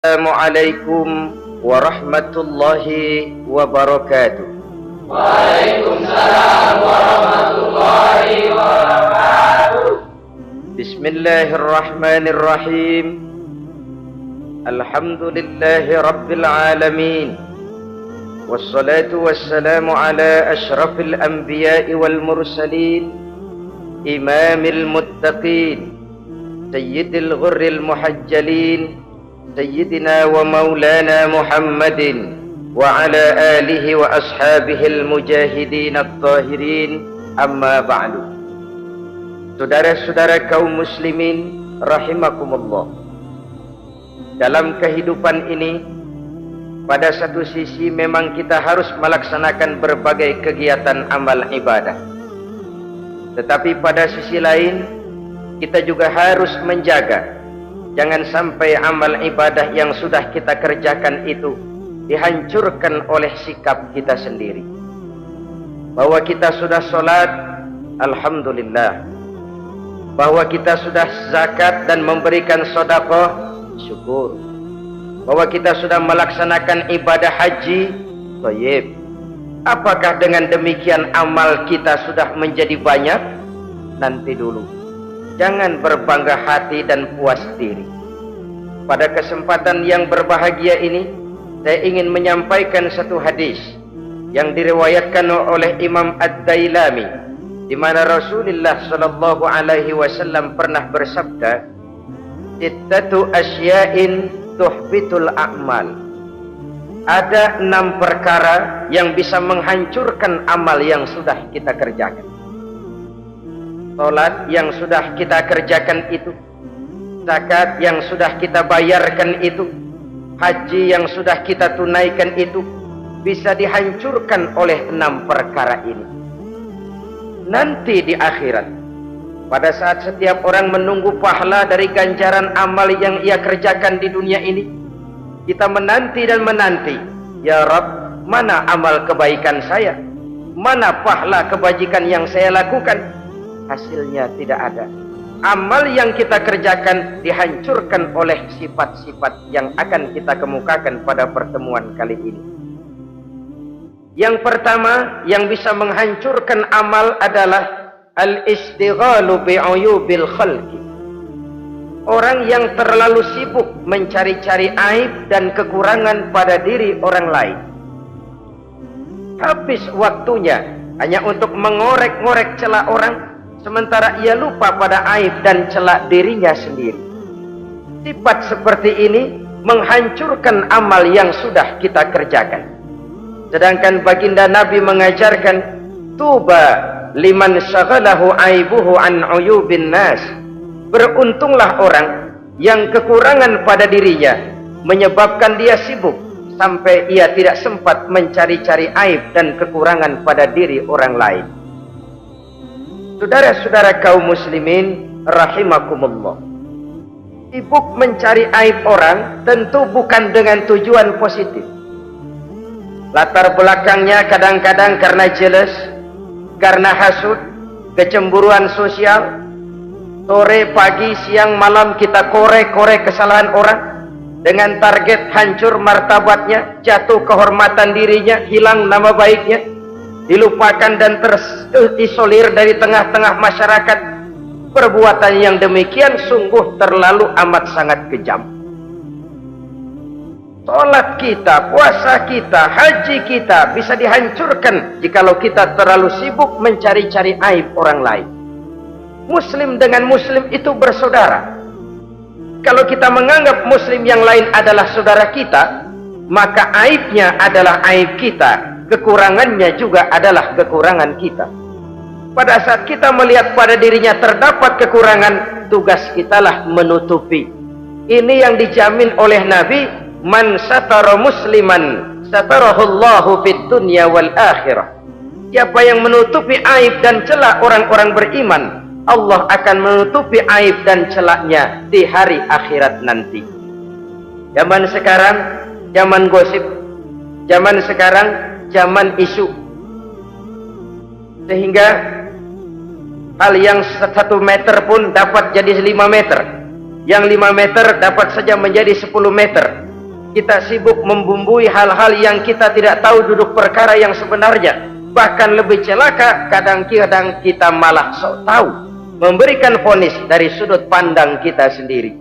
Assalamualaikum warahmatullahi wabarakatuh. Waalaikumsalam warahmatullahi wabarakatuh. Bismillahirrahmanirrahim. Alhamdulillahi rabbil alamin. Wassalatu wassalamu ala ashrafil anbiya'i wal mursalin, imamil muttaqin, sayyidil ghurril muhajjalin, Sayyidina wa maulana Muhammadin wa ala alihi wa ashabihil mujahidin at-tahirin, amma ba'du. Saudara-saudara kaum muslimin rahimakumullah, dalam kehidupan ini pada satu sisi memang kita harus melaksanakan berbagai kegiatan amal ibadah, tetapi pada sisi lain kita juga harus menjaga jangan sampai amal ibadah yang sudah kita kerjakan itu dihancurkan oleh sikap kita sendiri. Bahwa kita sudah sholat, alhamdulillah. Bahwa kita sudah zakat dan memberikan sedekah, syukur. Bahwa kita sudah melaksanakan ibadah haji, thayyib. Apakah dengan demikian amal kita sudah menjadi banyak? Nanti dulu. Jangan berbangga hati dan puas diri. Pada kesempatan yang berbahagia ini, saya ingin menyampaikan satu hadis yang diriwayatkan oleh Imam Ad-Dailami, di mana Rasulullah sallallahu alaihi wasallam pernah bersabda, "Sittatu asya'in tuhbitul a'mal." Ada 6 perkara yang bisa menghancurkan amal yang sudah kita kerjakan. Salat yang sudah kita kerjakan itu, zakat yang sudah kita bayarkan itu, haji yang sudah kita tunaikan itu, bisa dihancurkan oleh 6 perkara ini. Nanti di akhirat, pada saat setiap orang menunggu pahala dari ganjaran amal yang ia kerjakan di dunia ini, kita menanti dan menanti, ya Rabb, mana amal kebaikan saya? Mana pahala kebajikan yang saya lakukan? Hasilnya tidak ada. Amal yang kita kerjakan dihancurkan oleh sifat-sifat yang akan kita kemukakan pada pertemuan kali ini. Yang pertama yang bisa menghancurkan amal adalah al-istighalu bi'uyubil khalqi. Orang yang terlalu sibuk mencari-cari aib dan kekurangan pada diri orang lain. Habis waktunya hanya untuk mengorek-ngorek celah orang, sementara ia lupa pada aib dan celak dirinya sendiri. Sifat seperti ini menghancurkan amal yang sudah kita kerjakan. Sedangkan baginda Nabi mengajarkan, tuba liman syaghalahu aibuhu an uyubin nas. Beruntunglah orang yang kekurangan pada dirinya menyebabkan dia sibuk sampai ia tidak sempat mencari-cari aib dan kekurangan pada diri orang lain. Saudara-saudara kaum muslimin rahimakumullah, sibuk mencari aib orang tentu bukan dengan tujuan positif. Latar belakangnya kadang-kadang karena jealous, karena hasud, kecemburuan sosial. Sore, pagi, siang, malam kita korek-korek kesalahan orang dengan target hancur martabatnya, jatuh kehormatan dirinya, hilang nama baiknya, dilupakan dan terisolir dari tengah-tengah masyarakat. Perbuatan yang demikian sungguh terlalu amat sangat kejam. Salat kita, puasa kita, haji kita bisa dihancurkan jikalau kita terlalu sibuk mencari-cari aib orang lain. Muslim dengan muslim itu bersaudara. Kalau kita menganggap muslim yang lain adalah saudara kita, maka aibnya adalah aib kita, kekurangannya juga adalah kekurangan kita. Pada saat kita melihat pada dirinya terdapat kekurangan, tugas kitalah menutupi. Ini yang dijamin oleh Nabi, man satara musliman satarahullahu fid dunya wal akhirah. Siapa yang menutupi aib dan celah orang-orang beriman, Allah akan menutupi aib dan celaknya di hari akhirat nanti. Zaman sekarang zaman gosip, zaman sekarang zaman isu, sehingga hal yang 1 meter pun dapat jadi 5 meter, yang 5 meter dapat saja menjadi 10 meter, Kita sibuk membumbui hal-hal yang kita tidak tahu duduk perkara yang sebenarnya. Bahkan lebih celaka, kadang-kadang kita malah sok tahu, memberikan vonis dari sudut pandang kita sendiri.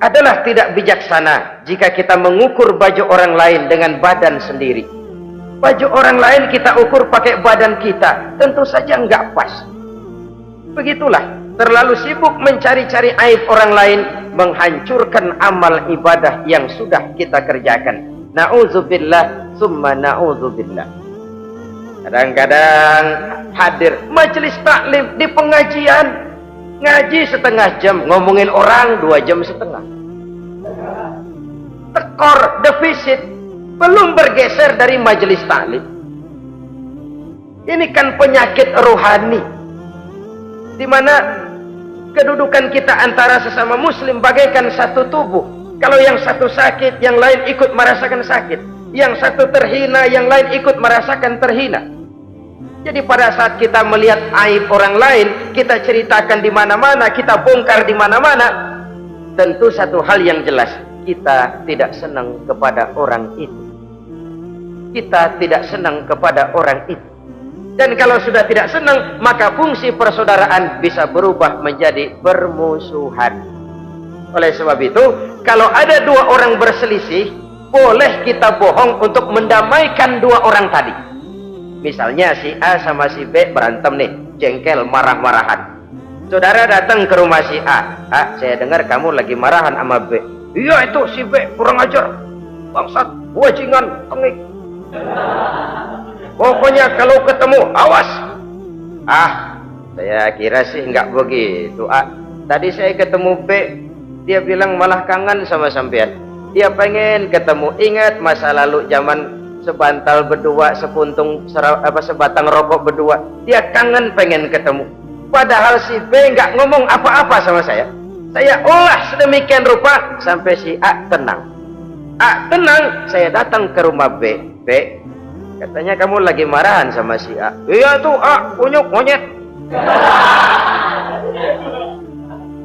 Adalah tidak bijaksana jika kita mengukur baju orang lain dengan badan sendiri. Baju orang lain kita ukur pakai badan kita, tentu saja enggak pas. Begitulah, terlalu sibuk mencari-cari aib orang lain, menghancurkan amal ibadah yang sudah kita kerjakan. Na'udzubillah, summa na'udzubillah. Kadang-kadang hadir majelis taklim di pengajian, ngaji setengah jam, ngomongin orang 2 jam setengah. Tekor, defisit, belum bergeser dari majelis taklim. Ini kan penyakit rohani, di mana kedudukan kita antara sesama muslim bagaikan satu tubuh. Kalau yang satu sakit, yang lain ikut merasakan sakit. Yang satu terhina, yang lain ikut merasakan terhina. Jadi pada saat kita melihat aib orang lain, kita ceritakan di mana-mana, kita bongkar di mana-mana, tentu satu hal yang jelas, kita tidak senang kepada orang itu. Kita tidak senang kepada orang itu. Dan kalau sudah tidak senang, maka fungsi persaudaraan bisa berubah menjadi permusuhan. Oleh sebab itu, kalau ada 2 orang berselisih, boleh kita bohong untuk mendamaikan 2 orang tadi. Misalnya si A sama si B berantem nih, jengkel, marah-marahan. Saudara datang ke rumah si A. A, saya dengar kamu lagi marahan sama B. Iya, itu si B kurang ajar, bangsat, bajingan, tengik. Pokoknya kalau ketemu, awas. Ah, saya kira sih nggak begitu. A, tadi saya ketemu B, dia bilang malah kangen sama sampean. Dia pengen ketemu. Ingat masa lalu zaman sebantal berdua, sebatang rokok berdua. Dia kangen pengen ketemu. Padahal si B nggak ngomong apa-apa sama saya. Saya olah sedemikian rupa sampai si A tenang. A tenang, saya datang ke rumah B. B, katanya kamu lagi marahan sama si A. Iya tuh A, kunyuk monyet.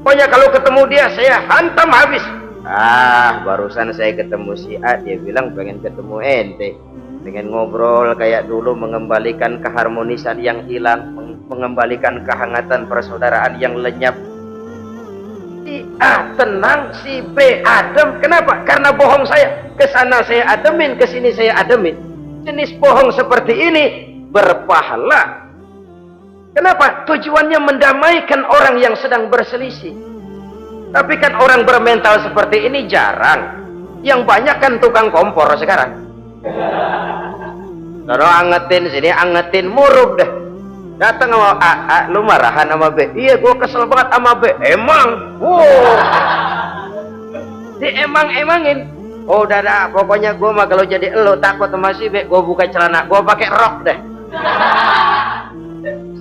Pokoknya kalau ketemu dia saya hantam habis. Ah, barusan saya ketemu si A, dia bilang pengen ketemu ente, pengen ngobrol kayak dulu, mengembalikan keharmonisan yang hilang, mengembalikan kehangatan persaudaraan yang lenyap. Si A tenang, si B adem. Kenapa? Karena bohong saya. Kesana saya ademin, kesini saya ademin. Jenis bohong seperti ini berpahala. Kenapa? Tujuannya mendamaikan orang yang sedang berselisih. Tapi kan orang bermental seperti ini jarang. Yang banyak kan tukang kompor sekarang. Kalau angetin sini, angetin, murub deh. Datang sama A, lu marahan sama B. Iya, gue kesel banget sama B. Emang? Wow. Diemang-emangin. Oh, udah, pokoknya gue mah kalau jadi elu takut sama si B, gue buka celana, gue pakai rok deh.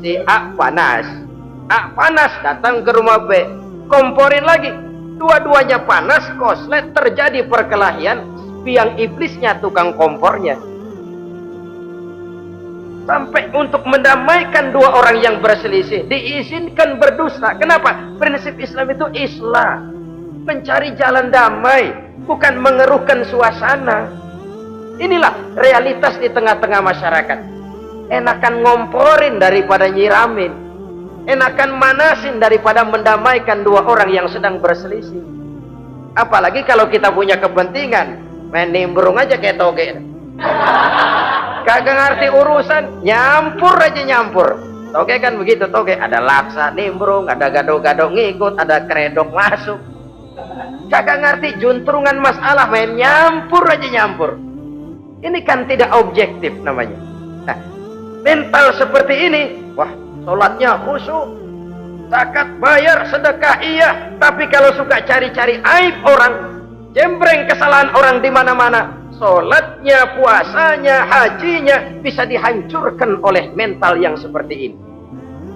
Si A panas. A panas, datang ke rumah B. Komporin lagi, dua-duanya panas, koslet, terjadi perkelahian. Biang iblisnya tukang kompornya. Sampai untuk mendamaikan 2 orang yang berselisih, diizinkan berdusta. Kenapa? Prinsip Islam itu islah, mencari jalan damai, bukan mengeruhkan suasana. Inilah realitas di tengah-tengah masyarakat. Enakan ngomporin daripada nyiramin. Enakan manasin daripada mendamaikan 2 orang yang sedang berselisih. Apalagi kalau kita punya kepentingan, main nimbrung aja kayak toge. Kagak ngerti urusan, nyampur aja nyampur. Toge kan begitu, toge ada laksa nimbrung, ada gado-gado ngikut, ada kredok masuk. Kagak ngerti juntrungan masalah, main nyampur aja nyampur. Ini kan tidak objektif namanya. Nah, mental seperti ini, wah, sholatnya khusyuk, zakat bayar, sedekah iya, tapi kalau suka cari-cari aib orang, jembreng kesalahan orang di mana-mana, sholatnya, puasanya, hajinya bisa dihancurkan oleh mental yang seperti ini.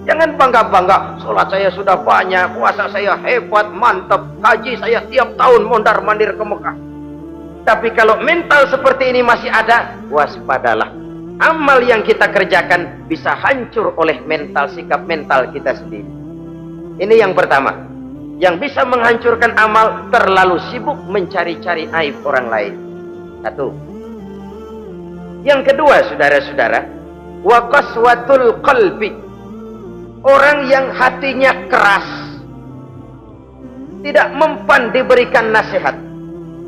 Jangan bangga-bangga, sholat saya sudah banyak, puasa saya hebat, mantap, haji saya tiap tahun mondar-mandir ke Mekah. Tapi kalau mental seperti ini masih ada, waspadalah. Amal yang kita kerjakan bisa hancur oleh mental, sikap mental kita sendiri. Ini yang pertama. yang bisa menghancurkan amal, terlalu sibuk mencari-cari aib orang lain. Satu. Yang kedua, saudara-saudara, wa qaswatul qalbi, orang yang hatinya keras, tidak mempan diberikan nasihat,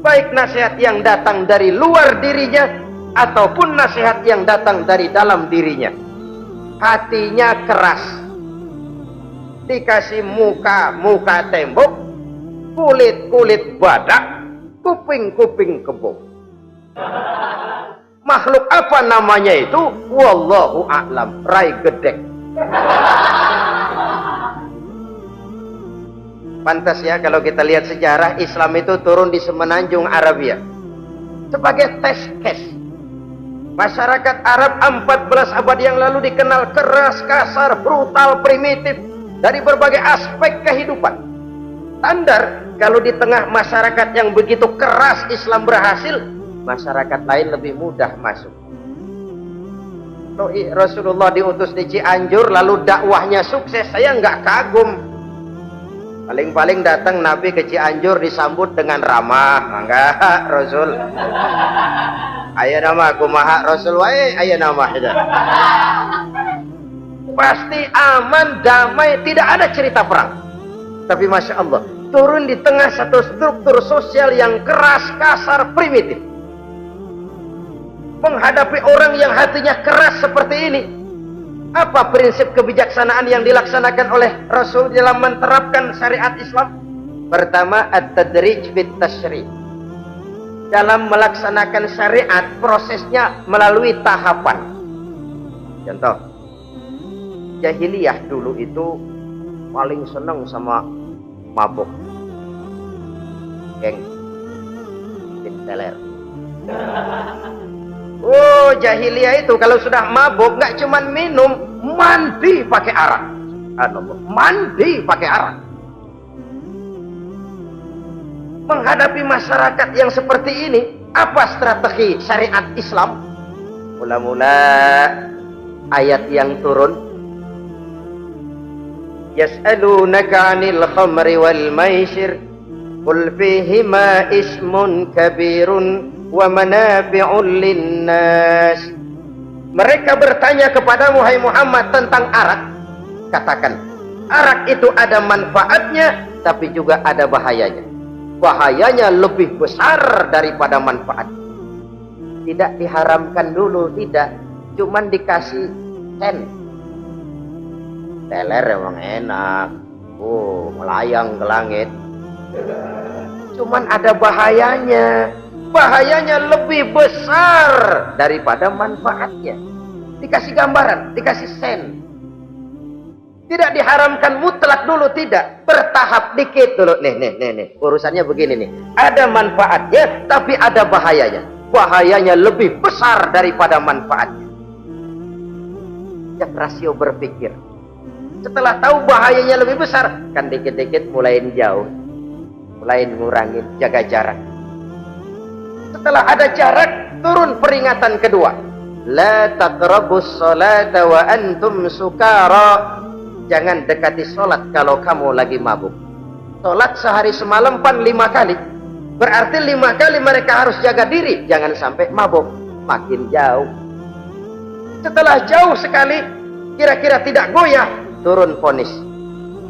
baik nasihat yang datang dari luar dirinya ataupun nasihat yang datang dari dalam dirinya. Hatinya keras, dikasih muka tembok, kulit badak, kuping kebo. Makhluk apa namanya itu? Wallahu a'lam. Rai gedek. Pantas ya kalau kita lihat sejarah, Islam itu turun di semenanjung Arabia sebagai test case. Masyarakat Arab 14 abad yang lalu dikenal keras, kasar, brutal, primitif dari berbagai aspek kehidupan. Standar kalau di tengah masyarakat yang begitu keras Islam berhasil, masyarakat lain lebih mudah masuk. Rasulullah diutus di Cianjur lalu dakwahnya sukses, saya nggak kagum. Paling-paling datang Nabi ke Cianjur disambut dengan ramah, mangga Rasul. Ayo nama kumaha Rasul wae, ayo nama kita. Pasti aman, damai, tidak ada cerita perang. Tapi Masya Allah, turun di tengah satu struktur sosial yang keras, kasar, primitif. Menghadapi orang yang hatinya keras seperti ini, apa prinsip kebijaksanaan yang dilaksanakan oleh Rasul dalam menerapkan syariat Islam? Pertama, at-tadrij fit tasyri'. Dalam melaksanakan syariat, prosesnya melalui tahapan. Contoh, jahiliyah dulu itu paling senang sama mabuk, geng, teler. Oh, jahiliyah itu kalau sudah mabuk nggak cuman minum, mandi pakai arak. Mandi pakai arak. Menghadapi masyarakat yang seperti ini, apa strategi syariat Islam? Mula-mula ayat yang turun, yas'alunaka 'anil khamri wal maisir qul fihima ismun kabirun wa manafi'un linnas. Mereka bertanya kepadamu, hai Muhammad, tentang arak. Katakan, arak itu ada manfaatnya tapi juga ada bahayanya. Bahayanya lebih besar daripada manfaat. Tidak diharamkan dulu, tidak, cuman dikasih sen. Teler emang enak, melayang ke langit. Cuman ada bahayanya. Bahayanya lebih besar daripada manfaatnya. Dikasih gambaran, dikasih sen. Tidak diharamkan mutlak dulu, tidak. Bertahap dikit dulu. Nih. Urusannya begini nih. Ada manfaatnya, tapi ada bahayanya. Bahayanya lebih besar daripada manfaatnya. Jak rasio berpikir. Setelah tahu bahayanya lebih besar, kan dikit-dikit mulain jauh. Mulain ngurangin, jaga jarak. Setelah ada jarak, turun peringatan kedua. La taqrabus salata wa antum sukara. Jangan dekati sholat kalau kamu lagi mabuk. Sholat sehari semalam 5 kali. Berarti 5 kali mereka harus jaga diri. Jangan sampai mabuk. Makin jauh. Setelah jauh sekali, kira-kira tidak goyah, turun vonis.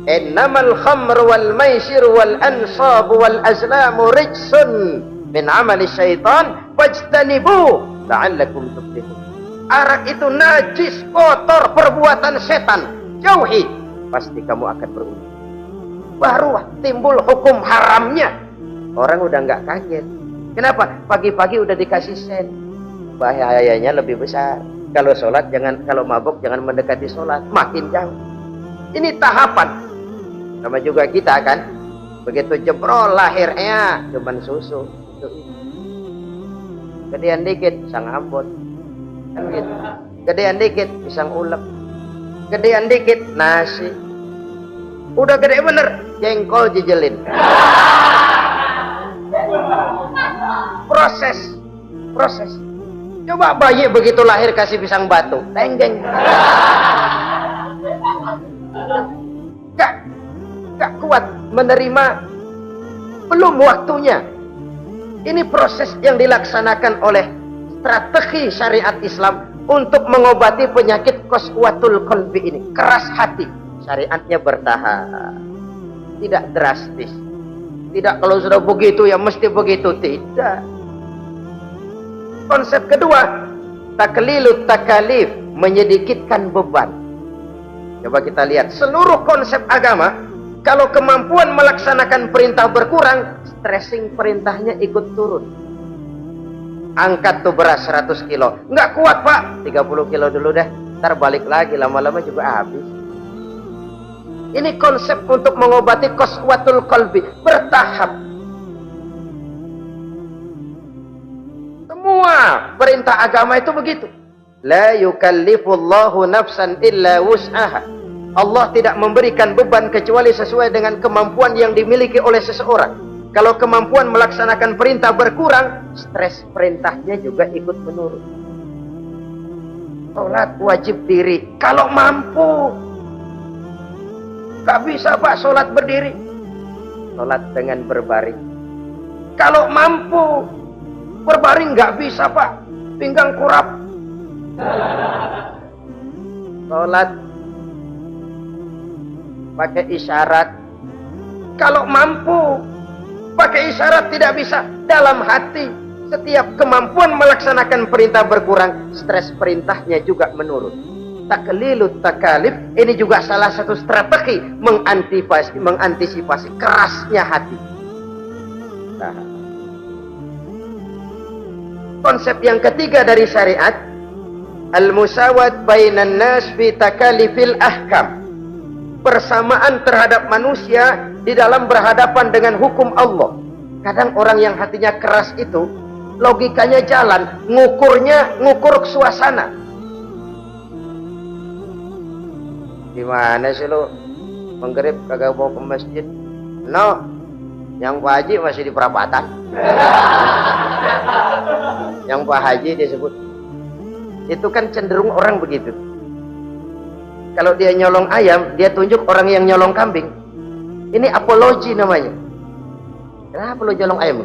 Innamal khamr wal maisir wal ansab wal azlamu rijsun min amali syaitan fajtanibu la'allakum tuflihun. Arak itu najis, kotor, perbuatan setan. Jauhi, pasti kamu akan beruntung. Baru timbul hukum haramnya. Orang udah nggak kaget. Kenapa? Pagi-pagi udah dikasih sen. Bahayanya lebih besar. Kalau sholat jangan, kalau mabuk jangan mendekati sholat. Makin jauh. Ini tahapan. Sama juga kita kan. Begitu jebrol lahirnya cuman susu. Gedean dikit pisang ambon. Kan gitu. Gedean dikit pisang ulek. Gedean dikit nasi. Udah gede bener jengkol jijelin. Proses. Coba bayi begitu lahir kasih pisang batu, tenggeng. Gak kuat. menerima, belum waktunya. Ini proses yang dilaksanakan oleh strategi syariat Islam untuk mengobati penyakit qaswatul qalbi ini, keras hati. Syariatnya bertahap, tidak drastis. Tidak kalau sudah begitu ya mesti begitu, tidak. Konsep kedua, taklilut takalif, menyedikitkan beban. Coba kita lihat seluruh konsep agama, kalau kemampuan melaksanakan perintah berkurang, stressing perintahnya ikut turun. Angkat tuh beras 100 kilo, nggak kuat pak, 30 kilo dulu deh, ntar balik lagi, lama-lama juga habis. Ini konsep untuk mengobati qaswatul qalbi, bertahap. Semua perintah agama itu begitu. La yukallifullahu nafsan illa wus'aha. Allah tidak memberikan beban kecuali sesuai dengan kemampuan yang dimiliki oleh seseorang. Kalau kemampuan melaksanakan perintah berkurang, stres perintahnya juga ikut menurun. Sholat wajib diri kalau mampu. Gak bisa pak sholat berdiri, sholat dengan berbaring. Kalau mampu berbaring gak bisa pak, pinggang kurap. Sholat pakai isyarat. Kalau mampu pakai isyarat tidak bisa. Dalam hati, setiap kemampuan melaksanakan perintah berkurang, stres perintahnya juga menurun. Taklilut takalif ini juga salah satu strategi mengantisipasi kerasnya hati. Nah, konsep yang ketiga dari syariat, al-musawat bainan nas fi takalifil ahkam. Persamaan terhadap manusia di dalam berhadapan dengan hukum Allah. Kadang orang yang hatinya keras itu logikanya jalan, ngukur suasana. Gimana sih lu menggerib kagak mau ke masjid? No, yang Pak Haji masih di perapatan. Yang Pak Haji disebut. Itu kan cenderung orang begitu. Kalau dia nyolong ayam, dia tunjuk orang yang nyolong kambing. Ini apologi namanya. Kenapa lu nyolong ayam?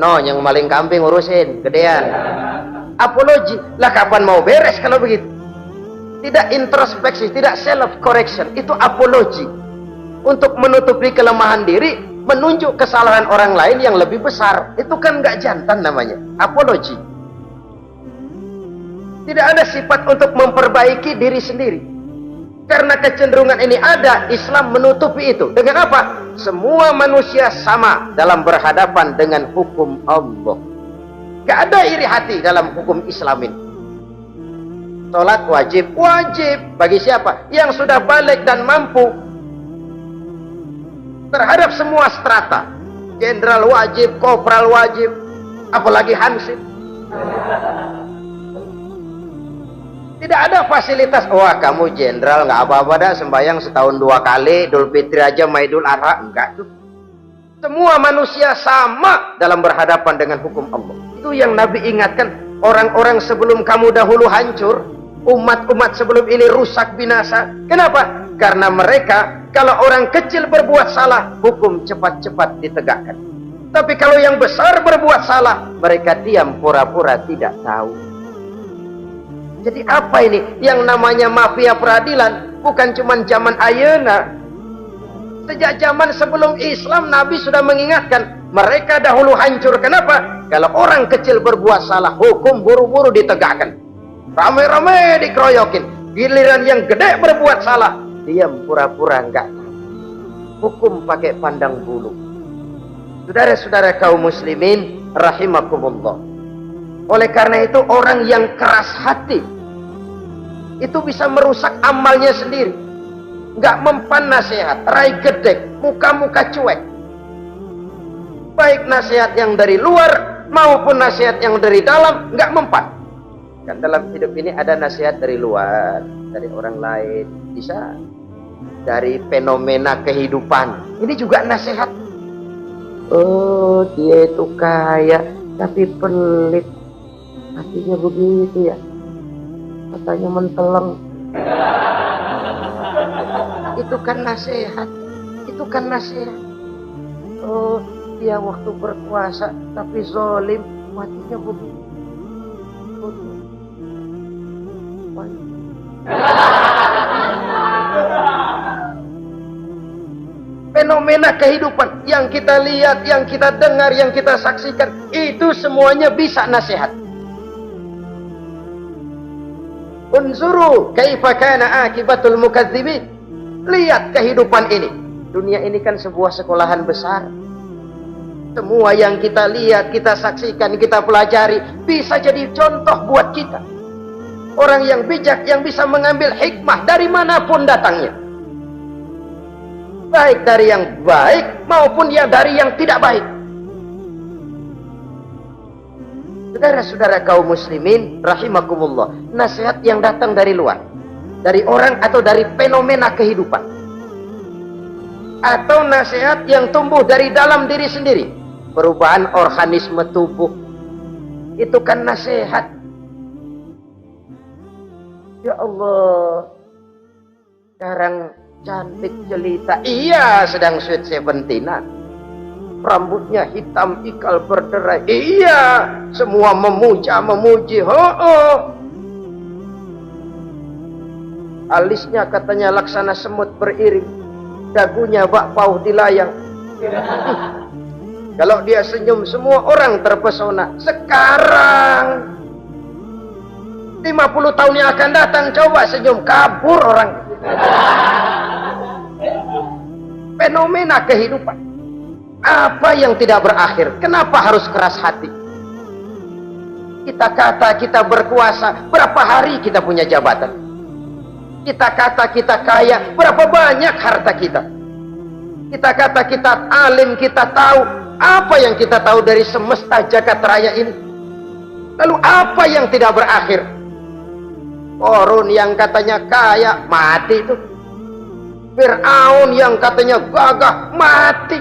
No, yang maling kambing urusin, gedean. Apologi. Lah kapan mau beres kalau begitu? Tidak introspeksi, tidak self correction, itu apologi. Untuk menutupi kelemahan diri, menunjuk kesalahan orang lain yang lebih besar. Itu kan nggak jantan namanya, apologi. Tidak ada sifat untuk memperbaiki diri sendiri. Karena kecenderungan ini ada, Islam menutupi itu. Dengan apa? Semua manusia sama dalam berhadapan dengan hukum Allah. Gak ada iri hati dalam hukum Islam ini. Sholat wajib bagi siapa? Yang sudah balik dan mampu. Terhadap semua strata. Jenderal wajib, kopral wajib, apalagi hansip. Tidak ada fasilitas. Wah kamu jenderal nggak apa-apa dah, sembahyang setahun 2 kali, Idul Fitri aja, Idul Adha. Enggak tuh. Semua manusia sama dalam berhadapan dengan hukum Allah. Itu yang Nabi ingatkan. Orang-orang sebelum kamu dahulu hancur, umat-umat sebelum ini rusak binasa. Kenapa? Karena mereka, kalau orang kecil berbuat salah, hukum cepat-cepat ditegakkan. Tapi kalau yang besar berbuat salah, mereka diam pura-pura tidak tahu. Jadi apa ini? Yang namanya mafia peradilan bukan cuma zaman ayeuna. Sejak zaman sebelum Islam, Nabi sudah mengingatkan, mereka dahulu hancur. Kenapa? Kalau orang kecil berbuat salah, hukum buru-buru ditegakkan. Rame-rame dikeroyokin. Giliran yang gede berbuat salah, diam pura-pura enggak tahu. Hukum pakai pandang bulu. Saudara-saudara kaum muslimin rahimakumullah. Oleh karena itu orang yang keras hati itu bisa merusak amalnya sendiri. Enggak mempan nasihat, rai gedek, muka-muka cuek. Baik nasihat yang dari luar maupun nasihat yang dari dalam enggak mempan. Kan dalam hidup ini ada nasihat dari luar, dari orang lain, bisa dari fenomena kehidupan. Ini juga nasihat. Oh, dia itu kaya tapi pelit. Hatinya begitu ya. Katanya menteleng. Itu kan nasihat. Itu kan nasihat. Oh, dia waktu berkuasa tapi zalim, matinya begitu. Fenomena kehidupan yang kita lihat, yang kita dengar, yang kita saksikan, itu semuanya bisa nasihat. Unzuru kaifa kana akibatul mukadzibin. Lihat kehidupan ini. Dunia ini kan sebuah sekolahan besar. Semua yang kita lihat, kita saksikan, kita pelajari bisa jadi contoh buat kita. Orang yang bijak yang bisa mengambil hikmah dari manapun datangnya. Baik dari yang baik maupun dari yang tidak baik. Saudara-saudara kaum muslimin rahimakumullah, nasihat yang datang dari luar, dari orang atau dari fenomena kehidupan, atau nasihat yang tumbuh dari dalam diri sendiri, perubahan organisme tubuh, itu kan nasihat. Ya Allah, sekarang cantik jelita, iya sedang sweet 17-an, rambutnya hitam ikal berderai, iya semua memuji, alisnya katanya laksana semut beriring, dagunya bak pauh dilayang. Kalau dia senyum semua orang terpesona. Sekarang 50 tahun yang akan datang coba senyum, kabur orang. Fenomena kehidupan. Apa yang tidak berakhir? Kenapa harus keras hati? Kita kata kita berkuasa, berapa hari kita punya jabatan? Kita kata kita kaya, berapa banyak harta kita? Kita kata kita alim, kita tahu. Apa yang kita tahu dari semesta jagat raya ini? Lalu apa yang tidak berakhir? Korun yang katanya kaya, mati itu. Fir'aun yang katanya gagah, mati.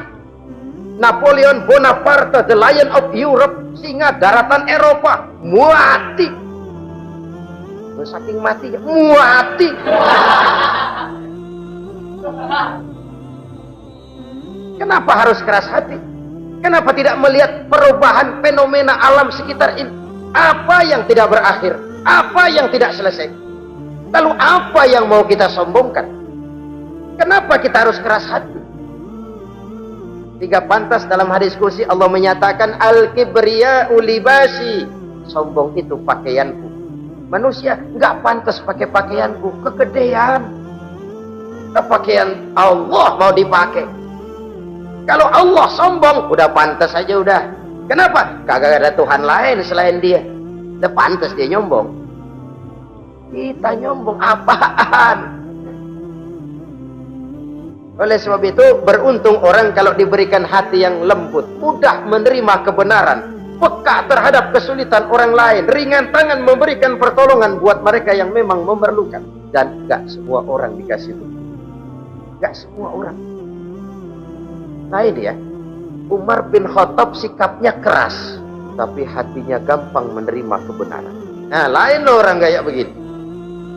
Napoleon Bonaparte, the Lion of Europe, singa daratan Eropa, mati. Saking matinya, mati. Kenapa harus keras hati? Kenapa tidak melihat perubahan fenomena alam sekitar ini? Apa yang tidak berakhir? Apa yang tidak selesai? Lalu apa yang mau kita sombongkan? Kenapa kita harus keras hati? Tiga pantas dalam hadis kursi Allah menyatakan al-kibriya'u libasi. Sombong itu pakaianku. Manusia nggak pantas pakai pakaianku, kegedean. Pakaian Allah mau dipakai. Kalau Allah sombong, udah pantas aja udah. Kenapa? Kagak ada Tuhan lain selain Dia. Udah pantas dia nyombong. Kita nyombong apaan? Oleh sebab itu, beruntung orang kalau diberikan hati yang lembut, mudah menerima kebenaran, peka terhadap kesulitan orang lain, ringan tangan memberikan pertolongan buat mereka yang memang memerlukan. Dan gak semua orang dikasih itu. Gak semua orang. Nah ini ya, Umar bin Khattab sikapnya keras, tapi hatinya gampang menerima kebenaran. Nah lain orang kayak begitu.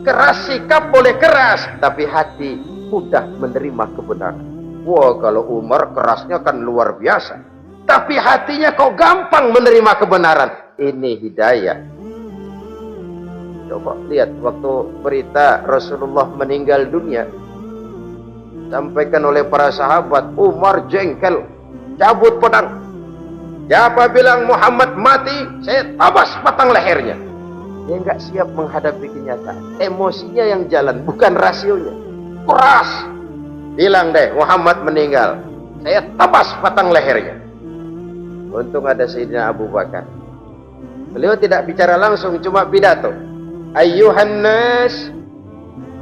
Keras sikap boleh keras, tapi hati mudah menerima kebenaran. Wah kalau Umar kerasnya kan luar biasa, tapi hatinya kok gampang menerima kebenaran. Ini hidayah. Coba lihat waktu berita Rasulullah meninggal dunia, sampaikan oleh para sahabat, Umar jengkel, cabut pedang. Siapa bilang Muhammad mati, saya tabas batang lehernya. Dia nggak siap menghadapi kenyataan. Emosinya yang jalan, bukan rasionya. Keras. Bilang deh Muhammad meninggal, saya tabas batang lehernya. Untung ada Sayyidina Abu Bakar. Beliau tidak bicara langsung, cuma pidato. Ayyuhan nas,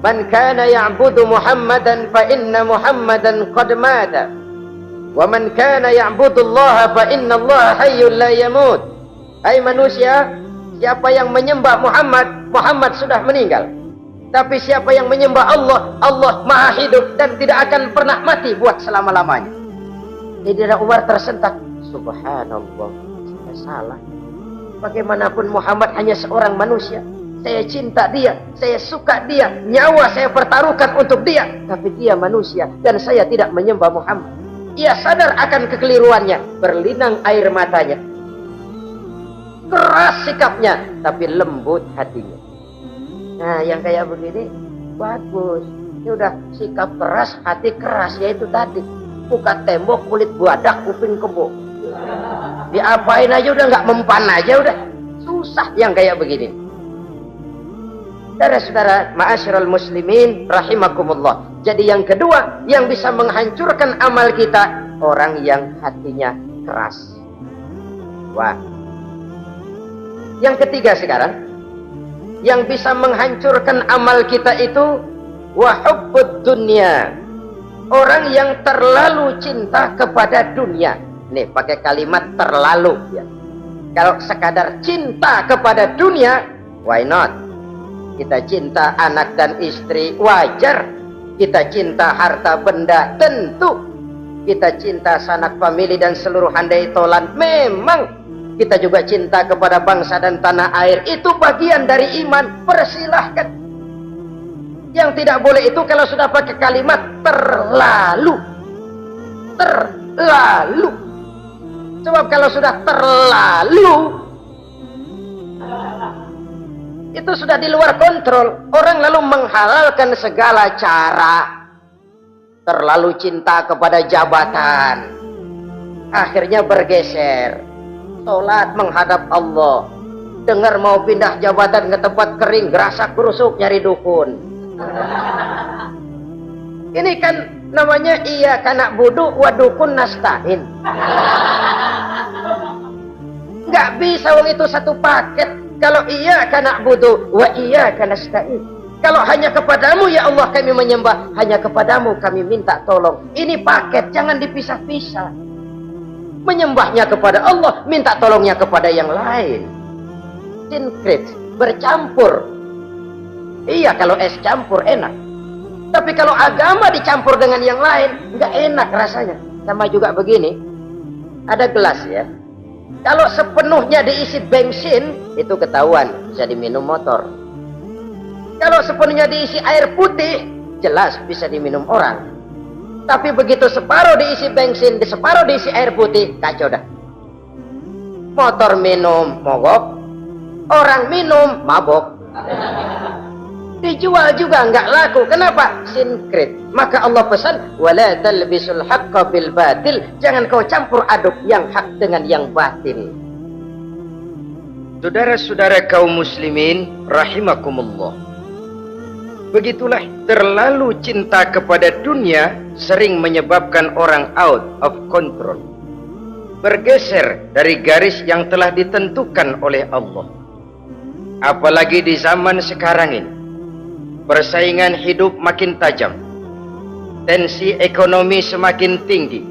man kana ya'budu Muhammadan fa inna Muhammadan qad mata. Wa man kana ya'budu Allah fa inna Allah hayyul la yamut. Hai manusia, siapa yang menyembah Muhammad, Muhammad sudah meninggal. Tapi siapa yang menyembah Allah, Allah maha hidup dan tidak akan pernah mati buat selama-lamanya. Sayyidina Umar tersentak. Subhanallah, saya salah. Bagaimanapun Muhammad hanya seorang manusia. saya cinta dia, saya suka dia, nyawa saya pertaruhkan untuk dia. Tapi dia manusia dan saya tidak menyembah Muhammad. Ia sadar akan kekeliruannya, berlinang air matanya. Keras sikapnya, tapi lembut hatinya. Nah, yang kayak begini bagus. Ini udah sikap keras, hati keras, yaitu tadi. Buka tembok, kulit buadak, kuping kebo. Diapain aja udah nggak mempan aja udah. Susah yang kayak begini. Saudara-saudara, ma'asyiral muslimin rahimakumullah. Jadi yang kedua yang bisa menghancurkan amal kita, orang yang hatinya keras. Wah. Yang ketiga sekarang, yang bisa menghancurkan amal kita itu wa hubbud dunya. Orang yang terlalu cinta kepada dunia. Nih, pakai kalimat terlalu ya. Kalau sekadar cinta kepada dunia, why not? Kita cinta anak dan istri, wajar. Kita cinta harta benda, tentu. Kita cinta sanak famili dan seluruh handai tolan, memang. Kita juga cinta kepada bangsa dan tanah air, itu bagian dari iman, persilahkan. Yang tidak boleh itu kalau sudah pakai kalimat terlalu. Terlalu. Sebab kalau sudah terlalu, itu sudah di luar kontrol. Orang lalu menghalalkan segala cara. Terlalu cinta kepada jabatan, akhirnya bergeser. Sholat menghadap Allah. Dengar mau pindah jabatan ke tempat kering, gerasak gerusuk nyari dukun. Ini kan namanya iya kanak budu wa dukun nasta'in. Nggak bisa wong itu satu paket. Kalau iya kana budu wa iya kana nasta'in. Kalau hanya kepadamu ya Allah kami menyembah, hanya kepadamu kami minta tolong. Ini paket, jangan dipisah-pisah. Menyembahnya kepada Allah, minta tolongnya kepada yang lain. Sinkret, bercampur. Iya, kalau es campur enak. Tapi kalau agama dicampur dengan yang lain, nggak enak rasanya. Sama juga begini, ada gelas ya. Kalau sepenuhnya diisi bensin, itu ketahuan, bisa diminum motor. Kalau sepenuhnya diisi air putih, jelas bisa diminum orang. Tapi begitu separuh diisi bensin, separuh diisi air putih, kacau dah. Motor minum, mogok. Orang minum, mabok. Dijual juga nggak laku. Kenapa? Sinkret. Maka Allah pesan, wala talbisul haqqa bil batil. Jangan kau campur aduk yang hak dengan yang batil. Saudara-saudara kaum muslimin rahimakumullah. Begitulah terlalu cinta kepada dunia sering menyebabkan orang out of control. Bergeser dari garis yang telah ditentukan oleh Allah. Apalagi di zaman sekarang ini. Persaingan hidup makin tajam. Tensi ekonomi semakin tinggi.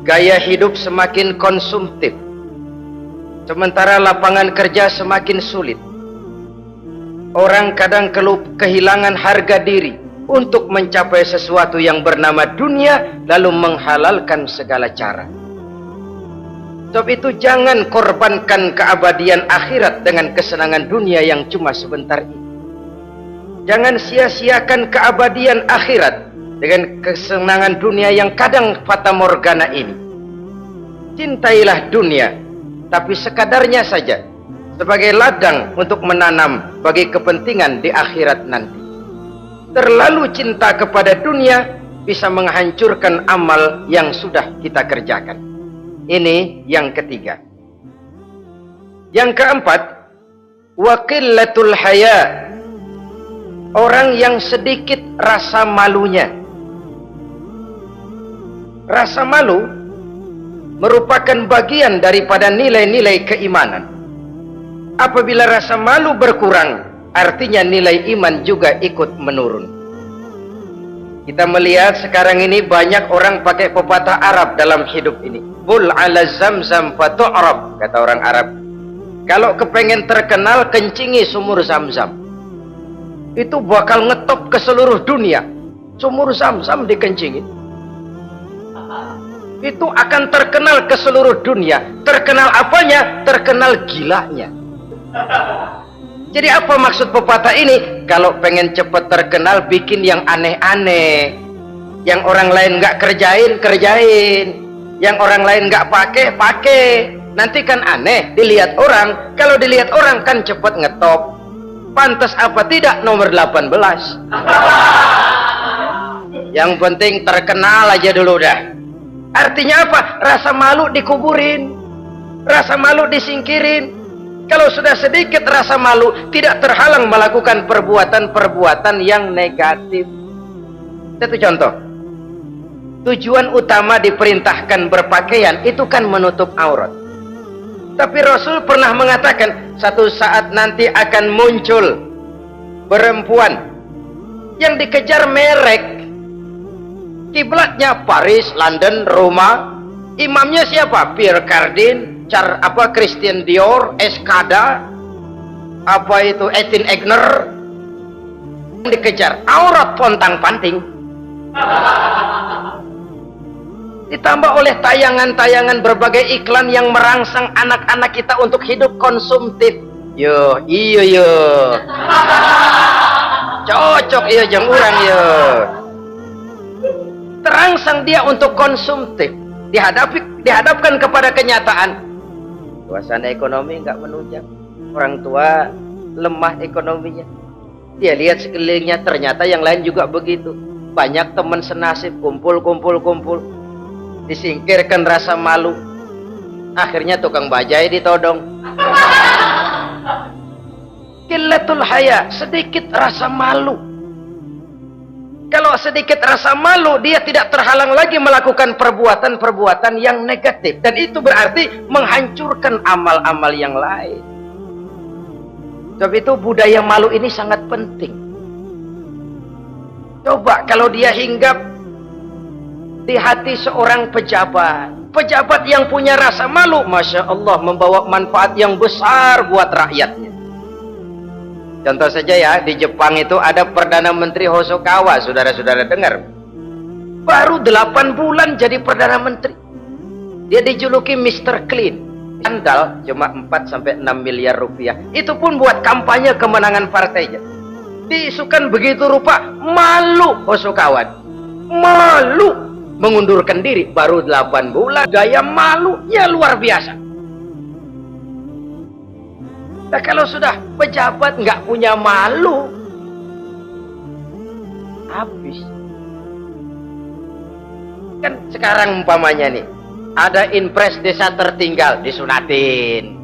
Gaya hidup semakin konsumtif. Sementara lapangan kerja semakin sulit. Orang kadang kehilangan harga diri untuk mencapai sesuatu yang bernama dunia, lalu menghalalkan segala cara. Sebab itu jangan korbankan keabadian akhirat dengan kesenangan dunia yang cuma sebentar ini. Jangan sia-siakan keabadian akhirat dengan kesenangan dunia yang kadang fata morgana ini. Cintailah dunia, tapi sekadarnya saja, sebagai ladang untuk menanam bagi kepentingan di akhirat nanti. Terlalu cinta kepada dunia bisa menghancurkan amal yang sudah kita kerjakan. Ini yang ketiga. Yang keempat, wa qillatul haya. Orang yang sedikit rasa malunya. Rasa malu merupakan bagian daripada nilai-nilai keimanan. Apabila rasa malu berkurang, artinya nilai iman juga ikut menurun. Kita melihat sekarang ini banyak orang pakai pepatah Arab dalam hidup ini. Bul ala zamzam fatu'rab, kata orang Arab. Kalau kepengen terkenal, kencingi sumur Zamzam. Itu bakal ngetop ke seluruh dunia. Sumur Zamzam dikencingin. Itu akan terkenal ke seluruh dunia. Terkenal apanya? Terkenal gilanya. Jadi apa maksud pepatah ini? Kalau pengen cepat terkenal, bikin yang aneh-aneh, yang orang lain nggak kerjain, yang orang lain nggak pakai. Nanti kan aneh dilihat orang. Kalau dilihat orang kan cepat ngetop. Pantas apa tidak nomor 18. Yang penting terkenal aja dulu dah. Artinya apa? Rasa malu dikuburin, rasa malu disingkirin. Kalau sudah sedikit rasa malu, tidak terhalang melakukan perbuatan-perbuatan yang negatif. Satu contoh, tujuan utama diperintahkan berpakaian itu kan menutup aurat. Tapi Rasul pernah mengatakan, satu saat nanti akan muncul perempuan yang dikejar merek. Kiblatnya Paris, London, Roma. Imamnya siapa? Pierre Cardin, Christian Dior, Escada, Etienne Egner. Yang dikejar aurat pontang-panting. Ditambah oleh tayangan-tayangan berbagai iklan yang merangsang anak-anak kita untuk hidup konsumtif. Iyo. Cocok iyo jeung urang yo. Terangsang dia untuk konsumtif. Dihadapkan kepada kenyataan. Suasana ekonomi nggak menunjang. Orang tua lemah ekonominya. Dia lihat sekelilingnya, ternyata yang lain juga begitu. Banyak teman senasib, kumpul. Disingkirkan rasa malu. Akhirnya tukang bajai ditodong. Qillatul haya, sedikit rasa malu. Kalau sedikit rasa malu, dia tidak terhalang lagi melakukan perbuatan-perbuatan yang negatif. Dan itu berarti menghancurkan amal-amal yang lain. Sebab itu budaya malu ini sangat penting. Coba kalau dia hinggap di hati seorang pejabat. Pejabat yang punya rasa malu, Masya Allah, membawa manfaat yang besar buat rakyatnya. Contoh saja ya, di Jepang itu ada Perdana Menteri Hosokawa, saudara-saudara dengar. Baru 8 bulan jadi Perdana Menteri. Dia dijuluki Mr. Clean. Skandal cuma 4-6 miliar rupiah. Itu pun buat kampanye kemenangan partainya. Diisukan begitu rupa, malu Hosokawa. Malu mengundurkan diri, baru 8 bulan. Gaya malunya luar biasa. Nah, kalau sudah pejabat nggak punya malu, habis. Kan sekarang umpamanya nih, ada impres desa tertinggal, disunatin.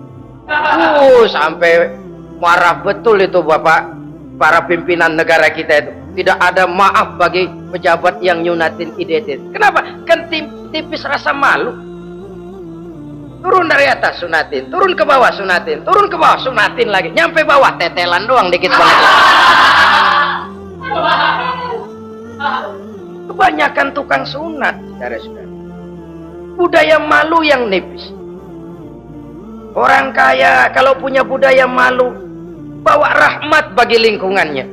Sampai marah betul itu Bapak, para pimpinan negara kita itu. Tidak ada maaf bagi pejabat yang nyunatin identitas. Kenapa? Kan tipis rasa malu. Turun dari atas sunatin, turun ke bawah sunatin, turun ke bawah sunatin lagi, nyampe bawah tetelan doang dikit banget. Kebanyakan tukang sunat, saudara-saudara. Budaya malu yang nipis. Orang kaya kalau punya budaya malu, bawa rahmat bagi lingkungannya.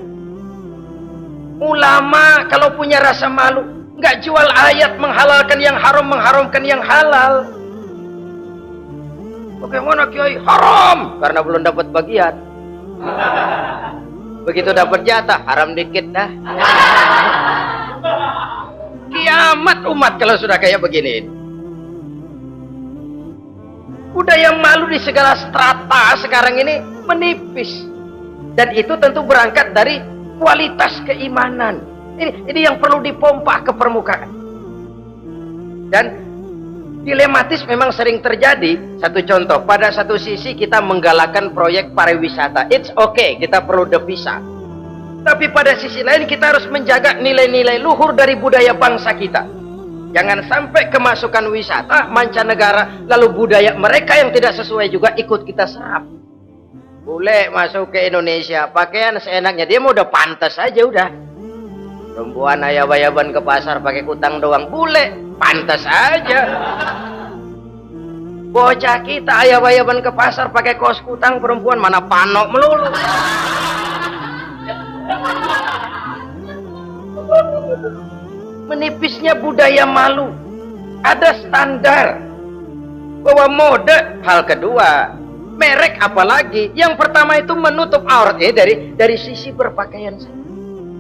Ulama kalau punya rasa malu, nggak jual ayat menghalalkan yang haram, mengharamkan yang halal. Bagaimana Kiai? Haram karena belum dapat bagian. Begitu dapat jatah, haram dikit dah. Kiamat umat kalau sudah kayak begini. Budaya malu di segala strata sekarang ini menipis. Dan itu tentu berangkat dari kualitas keimanan. Ini yang perlu dipompa ke permukaan. Dan dilematis memang sering terjadi. Satu contoh, pada satu sisi kita menggalakkan proyek pariwisata. It's okay, kita perlu devisa. Tapi pada sisi lain kita harus menjaga nilai-nilai luhur dari budaya bangsa kita. Jangan sampai kemasukan wisata mancanegara, lalu budaya mereka yang tidak sesuai juga ikut kita serap. Boleh masuk ke Indonesia, pakaian seenaknya, dia mau udah pantas aja udah. Perempuan ayab-ayaban ke pasar pakai kutang doang, boleh, pantas aja. Bocah kita ayab-ayaban ke pasar pakai kaos kutang, perempuan mana panok melulu. Menipisnya budaya malu. Ada standar bahwa mode, hal kedua, merek apalagi. Yang pertama itu menutup aurat dari sisi berpakaian saja.